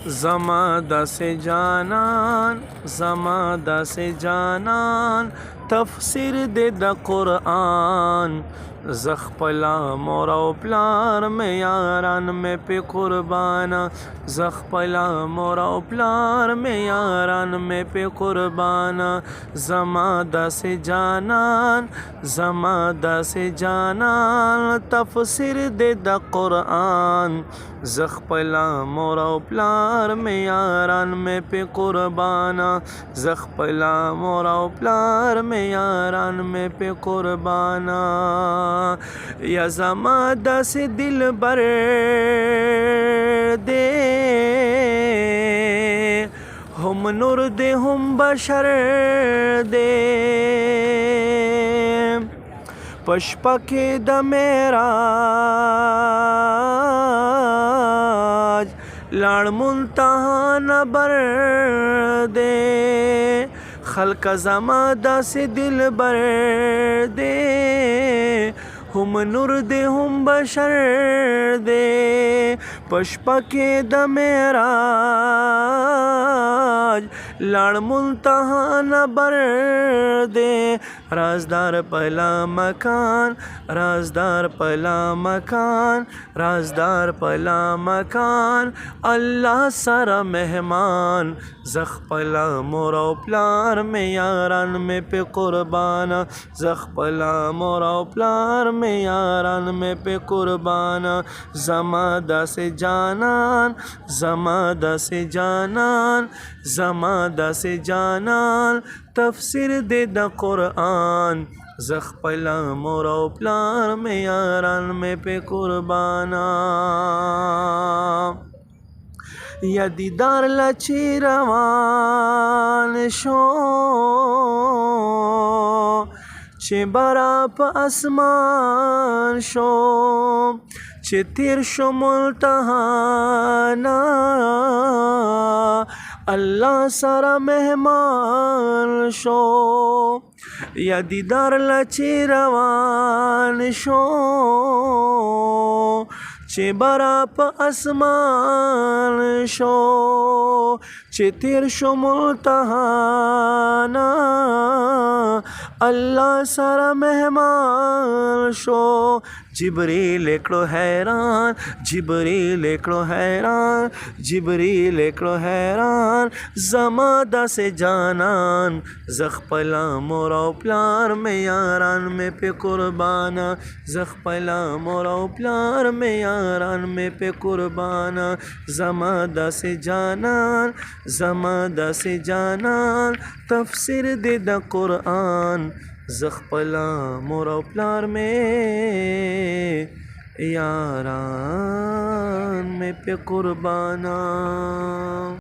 زما داسې جانان زما داسې جانان تفسیر دې د قرآن زه خپله مور او پلار مې یاران مې پې قربانه زه خپله مور او پلار مې یاران مې پې قربانه زما داسې جانان زما داسې جانان تفسیر دې د قرآن زه خپله مور او پلار مې یاران مې پې قربانه زه خپله مور او پلار مې یاران مې پې قربانه یا زما داسې دلبر دې هم نور دې هم بشر دې په شپه کې د معراج لاړ منتها نبر دې خلق زما داسې دلبر دې هم نور دې هم بشر دې په شپه کې د معراج لاړ منتها نبر دې رازدار پلا مکان رازدار پلا مکان رازدار پلا مکان الله سره مهمان زه خپله مور او پلار مې یاران مې پې قربانه زه خپله مور او پلار مې یاران مې پې قربانه زما داسې جانان زما داسې جانان زما داسې جانان تفسیر دې د قرآن زه خپله مور او پلار مې یاران مې پې قربانه یا دیدار له چې روان شو چې برا په اسمان شو چې تیر شو ملتحانا الله سره مهمان شو یا دیدار له چې روان شو چې برا په اسمان شو چې تیر شو ملتحانا الله سره مهمان شو جبریل کړو حیران جبریل کړو حیران جبریل کړو حیران زما داسې جانان زه خپله مور او پلار مې یاران مې پې قربانه زه خپله مور او پلار مې یاران مې پې قربانه زما داسې جانان زما داسې جانان تفسیر دې د قرآن زه خپله مور او پلار مې یاران مې پې قربانه